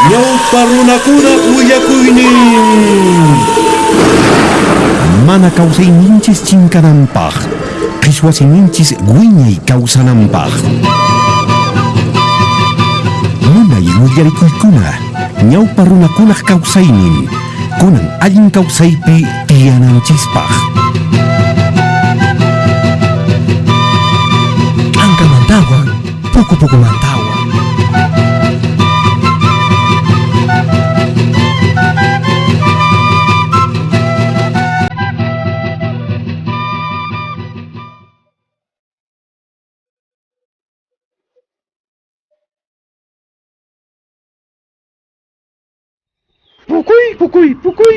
Ñawpa runakuna willakuynin. Mana kawsayninchis chinkananpaq, qhichwasininchis wiñay kawsananpaq. Munay willarikuykuna, ñawpa runakunaq kawsaynin, kunan allin kawsaypi tiyananchispaq. Ankamantawan, pucupucumantawan.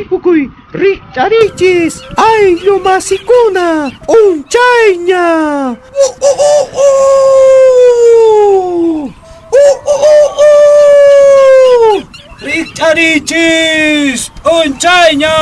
Pucuy, richarichis, ayllu masikuna, unchayña. Richarichis, unchayña.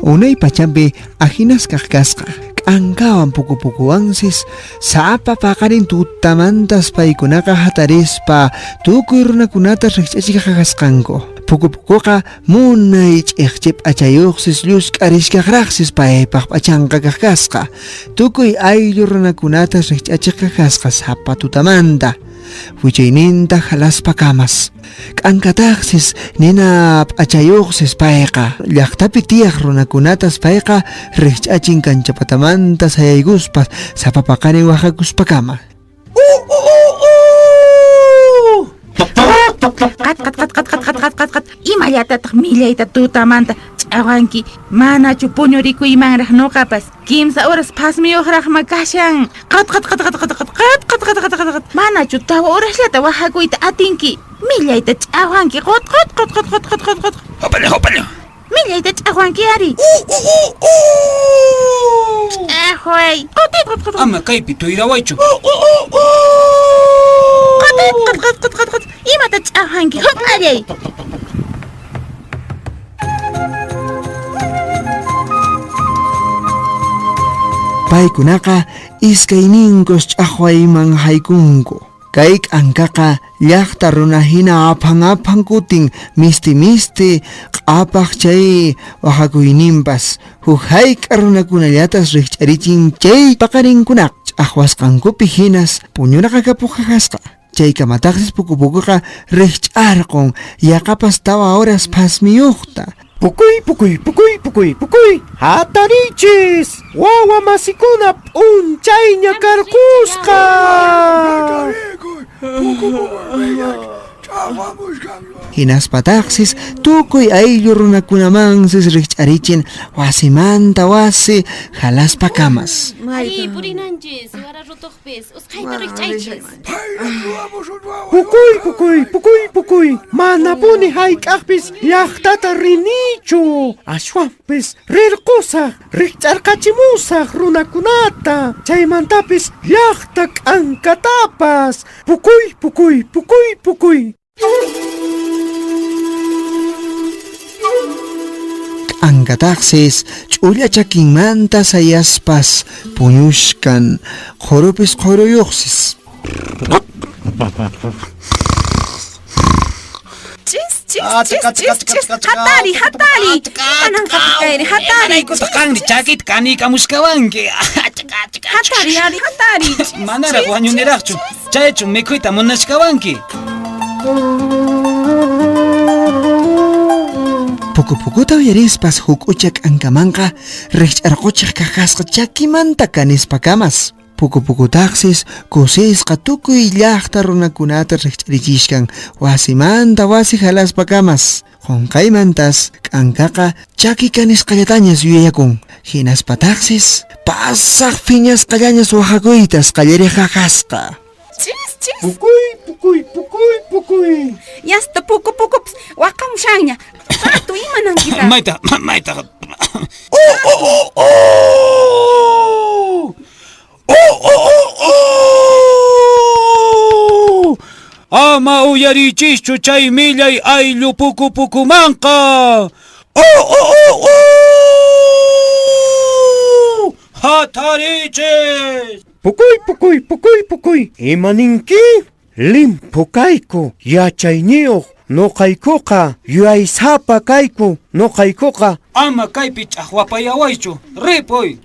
Unay pachampi ahinas kakasqa. Angkawan pucupucuwansis sapa paqarin tutamantas paykunaqa hatarispa tukuy runakunata riqch'achika qaqasqanku. Pucupucuqa munay ch'iqchip achayuqsis llusk'arishkaqraqsis paypaq p'achanqa kaqkasqa. Tukuy ayllu runakunata riqch'achik kaqasqa sapa tutamanta. Wichayninta halaspa kamas. K'ankataqsis nina p'achayuqsis payqa. Llaqtapi tiyaq runakunatas payqa riqch'achin kanchapatamanta sayayguspas sapa paqarin waqakuspa kama. Qat imallatataq millayta tutamanta ch'awanki manachu puñurikuymanraq nuqapas kimsa horas pasmiyuqraqma kashan qat manachu tawa horasllata waqhakuyta atinki millayta ch'awanki qot hopallo millayta ch'awanki ari ch'ajuay Ama kaypi tuyrawaychu. qat imata ch'awanki hopallay Paykunaqa iskayninkos ch'aqwayman haykunku. Kay k'ankaqa llaqta runa hina aphan kutin misti q'apaq chay waqhakuyninpas huk hayk'a runakunallatas riqch'arichin chay paqarinkunaq ch'aqwasqankupi hinas puñuraqa kapuqaqasqa. Chay kamataqsis pucupucuqa riqch'arqun yaqapas tawa horas pasmiyuqta. Pucuy, hatarichis, wawa masikuna unchayña karkusqa. Hinaspataqsis tukuy ayllu runakunamansis riqch'arichin wasimanta wasi halaspa kamas. Ay, purinanchis, wara rutuqpis, usqayta riqch'aychis. Pucuy, mana puni hayk'aqpis llaqtata rinichu. Ashwanpis rirqusaq, riqch'arqachimusaq runakunata. Chaymantapis llaqta k'ankatapas. Pucuy. K'ankataqsis ch'ulla chakinmanta sayaspas puñushkan qurupis quruyuqsis. hatari hatari Kutaqanri chakita kanikamushkawanki. hatari Manaraq wañuniraqchu. Chaychu mikhuyta munashkawanki. Pucupucuta uyarispas huk ucha k'ankamanqa riqch'arquchiq kaqasqa chakimanta kanispa kamas. Pucupucutaqsis kusisqa tukuy llaqta runakunata riqch'arichishkan wasimanta wasi halaspa kamas. Qunqaymantas k'ankaqa chaki kanisqallatañas yuyayakun. Hinaspataqsis pasaq phiñasqallañas waqhakuytas qallariq kaqasqa. Pucuy. yasta pucupucups waqamushanña qatu imanankita Mayta. Ama uyarichischu chay millay ayllu pucupucumanqa. Hatarichis. Pukuy. Imaninki? Limpu kayku, yachayniyuq. Noqaykuqa, yuyaysapa kayku, noqaykuqa. Ama kaypi ch'aqwapayawaychu. Ripuy.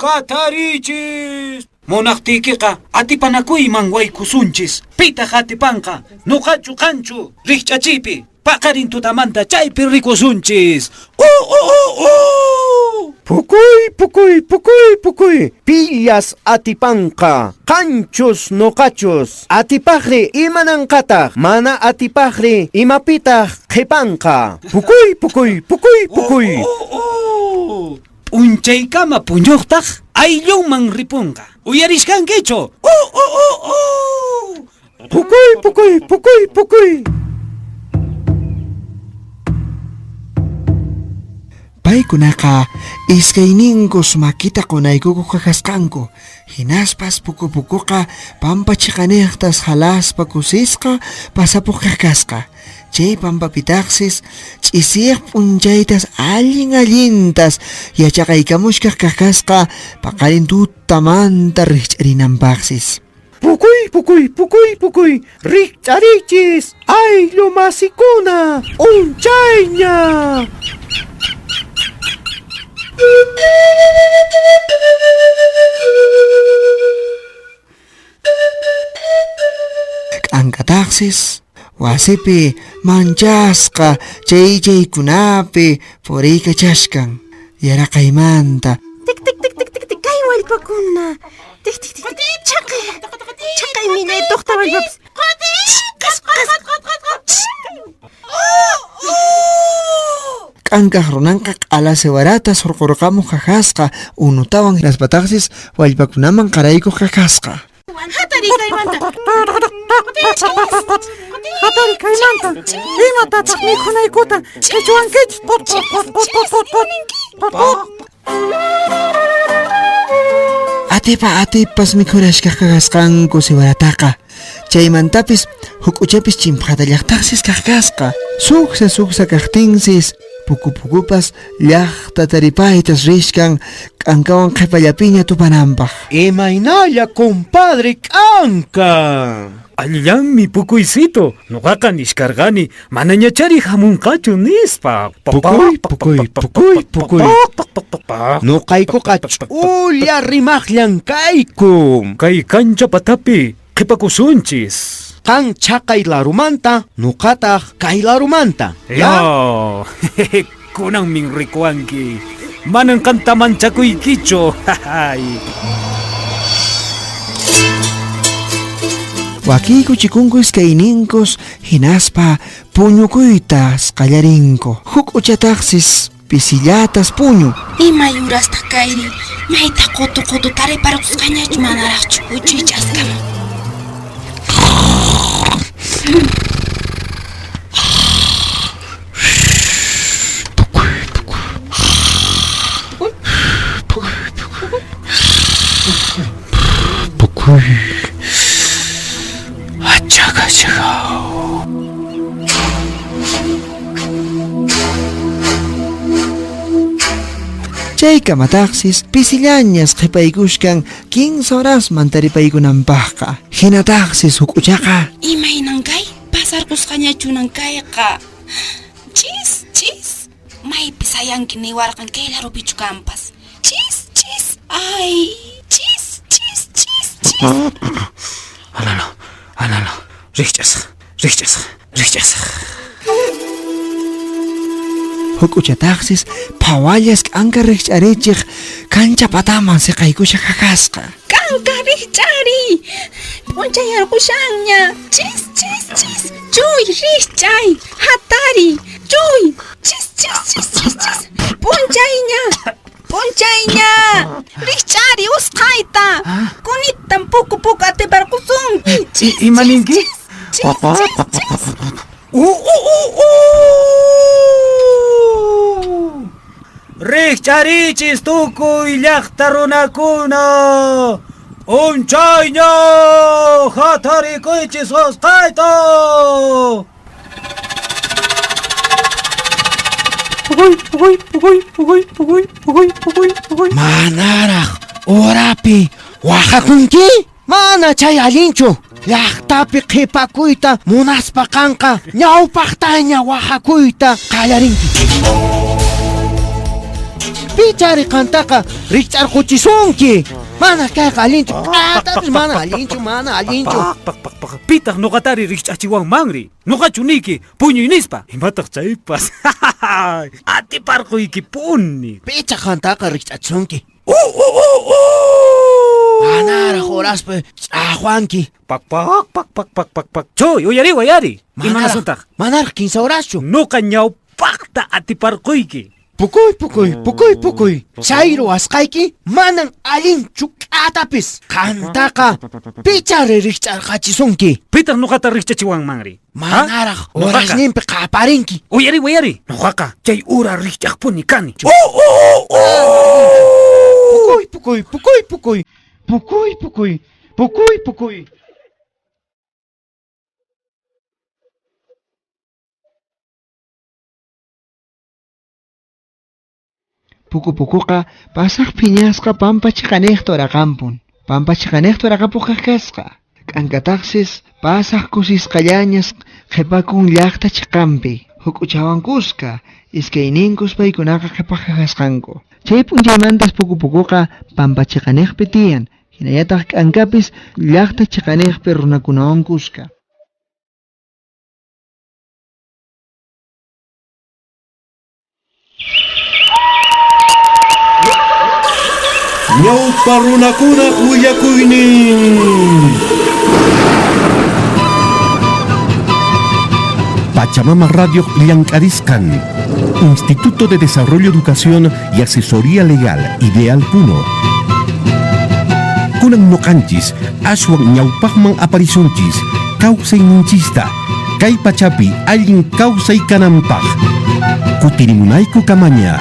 Hatarichis. Munaqtiykiqa atipanakuyman waykusunchis. Pita hatipanqa, nuqachu qanchu, riqch'achipi. Paqarin tutamanta chaypi rikusunchis. Pukuy. Pillas atipanqa, qanchus noqachus. Atipaqri imananqataq, mana atipaqri imapitaq qhipanqa. Pukuy. Punchaykama puñuqtaq ayllunman ripunqa. Uyarishkankichu. Pukuy. Paykunaqa iskayninkus makita qunaykuku kakasqanku. Hinaspas Pucupucuqa pampa chiqaniqtas halaspa kusisqa pasapuq kakasqa. Chay pampapitaqsis ch'isiq p'unchaytas allintas yachaqaykamushkaq kakasqa paqarin tutamanta riqch'arinanpaqsis. Pukuy. Riqch'arichis. Ayllu masikuna. Unchayña. K'ankataqsis wasipi manchasqa chaykunapi puriykachashkan yaraqaymanta. Tik kay wallpakuna. Tik chaqay millay tuqta wallpapas. K'ankaq runanqa q'ala siwaratas hurqurqamuq kakasqa unutawan raspataqsis wallpakunaman qaraykuq kakasqa. Hatari kaymanta. Imatataq mikhunaykuta qhichwankichis. Atipas mikhurashkaq kakasqanku siwarataqa. Chaymantapis huk'uchapis chimpqatallaqtaqsis kakasqa. Suksa kaqtinsis Pucupucupas llaqta taripaytas rishkan k'ankawan qhipallapiña tupananpaq. Imaynalla compadre k'anka. Allanmi Pukuysito. Nuqaqa nishkarqani manañachari hamunqachu nispa. Pukuy. Nuqaykuqa ch'ulla rimaqllan kayku. Kay kancha patapi qhipakusunchis. Qan chaqay larumanta, nuqataq kay larumanta. Ya, kunan min rikuanki. Manan kanta manchakuykichu. Wakiyku chikunku iskayninkus hinaspa puñukuytas qallarinku. Huk'uchataqsis pisillatas puñu. Ima yurasta kayri. Mayta qutu tariparqusqañachu manaraqchu uchichaskama. Chaykamataqsis pisillañas qhipaykushkan 15 horas mantaripaykunanpaqqa. Hinataqsis huk'uchaqa Imaynankay pasarqusqañachu nankayqa. Chis. Maypi sayanki niwarqan kaylarupichu kampas. Chis. Ay, chis. Alala. Riqch'asaq. huk'uchataqsis phawallas k'anka riqch'arichiq kancha pataman siqaykusha kakasqa. Kanka riqch'ari. P'unchay chis. Chuy riqch'ay. Hatari. Chuy. Chis. P'unchayña. Riqch'ari usqayta. Kunitan puku atiparqusunki. Imaninki? Riqch'arichis tukuy llaqta runakuna. Unchayña hatarikuychis usqayta. Manaraq urapi waqakunki? Mana chay allinchu. Llaqtapi qhipakuyta munaspa kanqa ñawpaqtaña waqakuyta qallarinki. Pichari kantaqa rikch'arquchisunki. Mana kayqa allinchu. Mana allinchu. Pitaq nuqatari rikch'achiwanmanri. Nuqachu niki puñuy nispa. Imataq chaypas. Atiparquykipuni. Picha kantaqa rikch'achisunki. Manaraq uraspa ch'aqwanki. Pak. Choy, uyari. Imanasuntaj. Manaraq kinsa uraschu. Nuqa ñawpaqta atiparquyki. Pukuy. Chayru asqayki manan allinchu k'atapis. Kantaqa pichari rikch'arqachisunki. Pitaq nuqata rikchachiwanmanri. Manaraq urasninpi qaparinki. Uyari. Nuqaqa chay ura rikch'aqpuni kani. Pukuy. Pucupucuqa pasaq phiñasqa pampachiqanejta uraqampun. Pampachiqanejta uraqapuqa kasqa. K'ankataqsis pasaq kusisqallañas qhipakun llaqta chiqampi. Hukuchawankusqa iskayninkus paykunaqa qhipaqa kasqanku. Chay p'unchaymantas pucupucuqa pampachiqanejpi tiyan. Hinallataq k'ankapis llaqta chiqanejpi runakunawankusqa. Ñawpa runakuna willakuynin. Pachamama Radio llank'arisqan Instituto de Desarrollo, Educación y Asesoría Legal Ideal Puno. Kunan noqanchis ashwan ñawpaqman aparisunchis kawsayninchista kay pachapi allin kawsaykananpaq. Kutirimunayku kamaña.